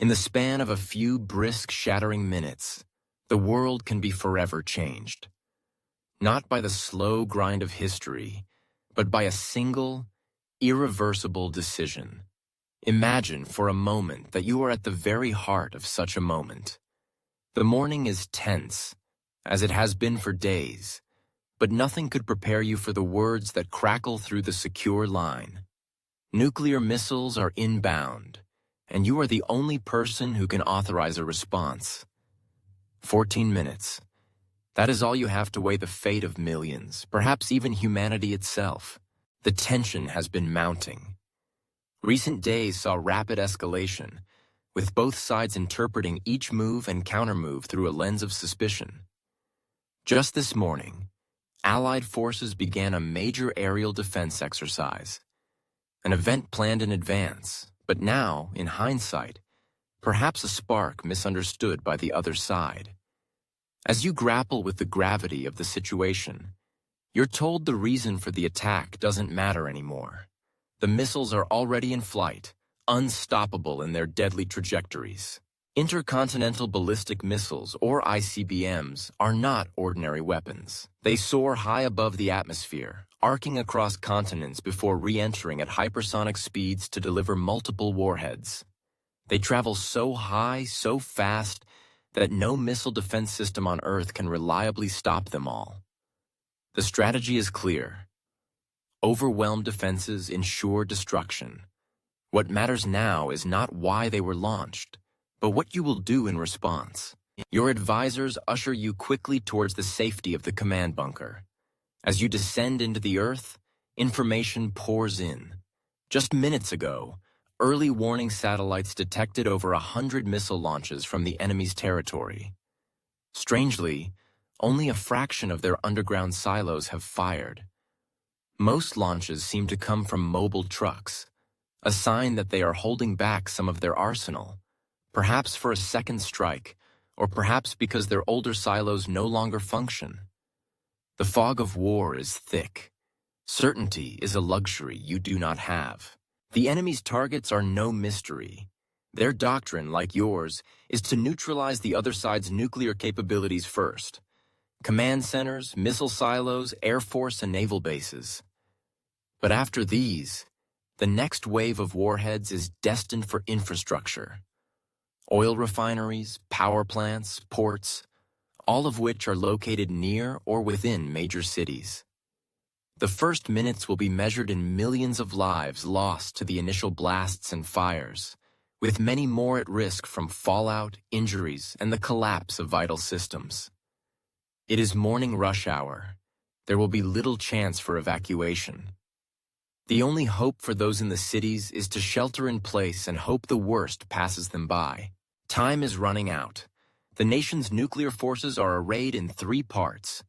In the span of a few brisk, shattering minutes, the world can be forever changed. Not by the slow grind of history, but by a single, irreversible decision. Imagine for a moment that you are at the very heart of such a moment. The morning is tense, as it has been for days, but nothing could prepare you for the words that crackle through the secure line. Nuclear missiles are inbound, and you are the only person who can authorize a response. 14 minutes. That is all you have to weigh the fate of millions, perhaps even humanity itself. The tension has been mounting. Recent days saw rapid escalation, with both sides interpreting each move and countermove through a lens of suspicion. Just this morning, Allied forces began a major aerial defense exercise, an event planned in advance, but now, in hindsight, perhaps a spark misunderstood by the other side. As you grapple with the gravity of the situation, you're told the reason for the attack doesn't matter anymore. The missiles are already in flight, unstoppable in their deadly trajectories. Intercontinental ballistic missiles, or ICBMs, are not ordinary weapons. They soar high above the atmosphere, arcing across continents before re-entering at hypersonic speeds to deliver multiple warheads. They travel so high, so fast, that no missile defense system on Earth can reliably stop them all. The strategy is clear. Overwhelmed defenses ensure destruction. What matters now is not why they were launched, but what you will do in response. Your advisors usher you quickly towards the safety of the command bunker. As you descend into the Earth, information pours in. Just minutes ago, early warning satellites detected over 100 missile launches from the enemy's territory. Strangely, only a fraction of their underground silos have fired. Most launches seem to come from mobile trucks, a sign that they are holding back some of their arsenal, perhaps for a second strike, or perhaps because their older silos no longer function. The fog of war is thick. Certainty is a luxury you do not have. The enemy's targets are no mystery. Their doctrine, like yours, is to neutralize the other side's nuclear capabilities first. Command centers, missile silos, air force, and naval bases. But after these, the next wave of warheads is destined for infrastructure. Oil refineries, power plants, ports, all of which are located near or within major cities. The first minutes will be measured in millions of lives lost to the initial blasts and fires, with many more at risk from fallout, injuries, and the collapse of vital systems. It is morning rush hour. There will be little chance for evacuation. The only hope for those in the cities is to shelter in place and hope the worst passes them by. Time is running out. The nation's nuclear forces are arrayed in 3 parts.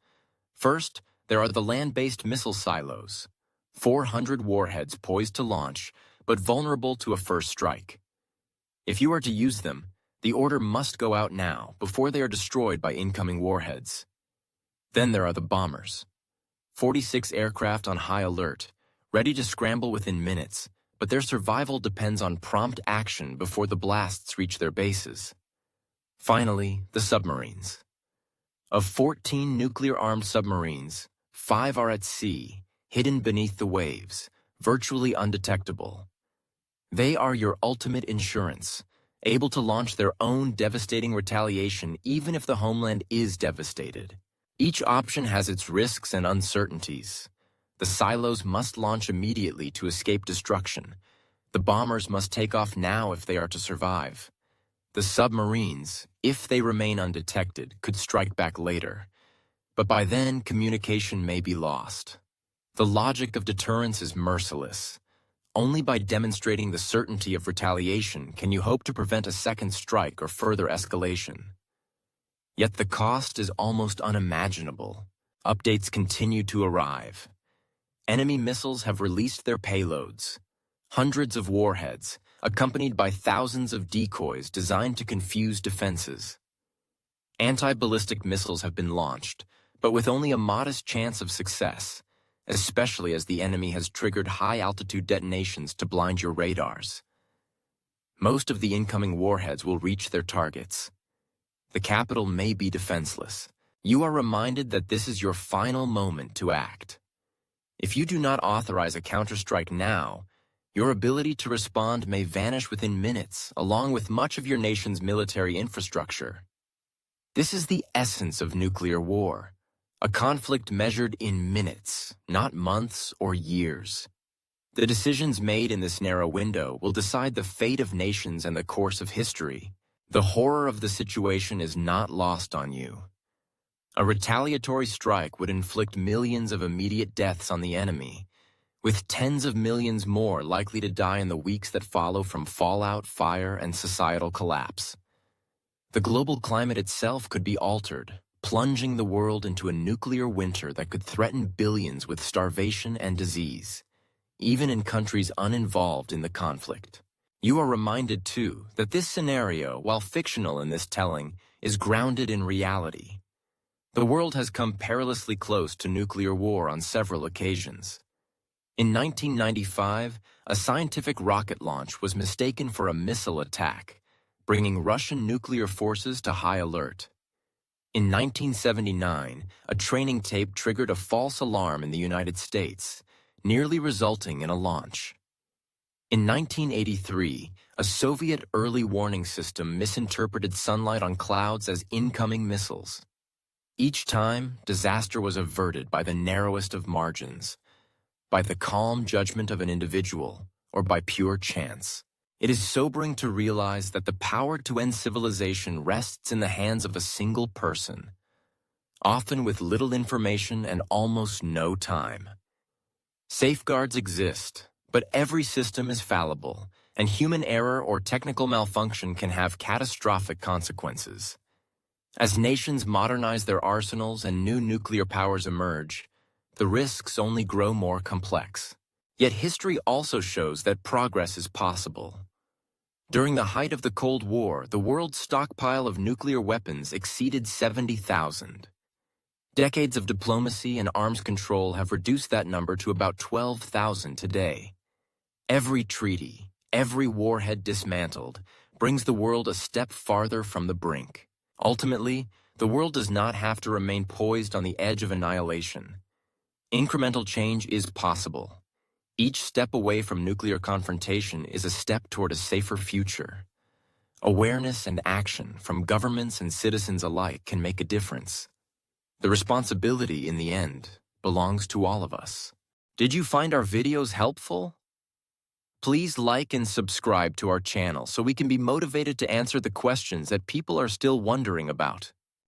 First, there are the land-based missile silos, 400 warheads poised to launch, but vulnerable to a first strike. If you are to use them, the order must go out now, before they are destroyed by incoming warheads. Then there are the bombers. 46 aircraft on high alert, ready to scramble within minutes, but their survival depends on prompt action before the blasts reach their bases. Finally, the submarines. Of 14 nuclear-armed submarines, 5 are at sea, hidden beneath the waves, virtually undetectable. They are your ultimate insurance, able to launch their own devastating retaliation even if the homeland is devastated. Each option has its risks and uncertainties. The silos must launch immediately to escape destruction. The bombers must take off now if they are to survive. The submarines, if they remain undetected, could strike back later. But by then, communication may be lost. The logic of deterrence is merciless. Only by demonstrating the certainty of retaliation can you hope to prevent a second strike or further escalation. Yet the cost is almost unimaginable. Updates continue to arrive. Enemy missiles have released their payloads. Hundreds of warheads, accompanied by thousands of decoys designed to confuse defenses. Anti-ballistic missiles have been launched, but with only a modest chance of success, especially as the enemy has triggered high-altitude detonations to blind your radars. Most of the incoming warheads will reach their targets. The capital may be defenseless. You are reminded that this is your final moment to act. If you do not authorize a counterstrike now, your ability to respond may vanish within minutes, along with much of your nation's military infrastructure. This is the essence of nuclear war, a conflict measured in minutes, not months or years. The decisions made in this narrow window will decide the fate of nations and the course of history. The horror of the situation is not lost on you. A retaliatory strike would inflict millions of immediate deaths on the enemy, with tens of millions more likely to die in the weeks that follow from fallout, fire, and societal collapse. The global climate itself could be altered, plunging the world into a nuclear winter that could threaten billions with starvation and disease, even in countries uninvolved in the conflict. You are reminded, too, that this scenario, while fictional in this telling, is grounded in reality. The world has come perilously close to nuclear war on several occasions. In 1995, a scientific rocket launch was mistaken for a missile attack, bringing Russian nuclear forces to high alert. In 1979, a training tape triggered a false alarm in the United States, nearly resulting in a launch. In 1983, a Soviet early warning system misinterpreted sunlight on clouds as incoming missiles. Each time, disaster was averted by the narrowest of margins, by the calm judgment of an individual, or by pure chance. It is sobering to realize that the power to end civilization rests in the hands of a single person, often with little information and almost no time. Safeguards exist, but every system is fallible, and human error or technical malfunction can have catastrophic consequences. As nations modernize their arsenals and new nuclear powers emerge, the risks only grow more complex. Yet history also shows that progress is possible. During the height of the Cold War, the world's stockpile of nuclear weapons exceeded 70,000. Decades of diplomacy and arms control have reduced that number to about 12,000 today. Every treaty, every warhead dismantled, brings the world a step farther from the brink. Ultimately, the world does not have to remain poised on the edge of annihilation. Incremental change is possible. Each step away from nuclear confrontation is a step toward a safer future. Awareness and action from governments and citizens alike can make a difference. The responsibility, in the end, belongs to all of us. Did you find our videos helpful? Please like and subscribe to our channel so we can be motivated to answer the questions that people are still wondering about.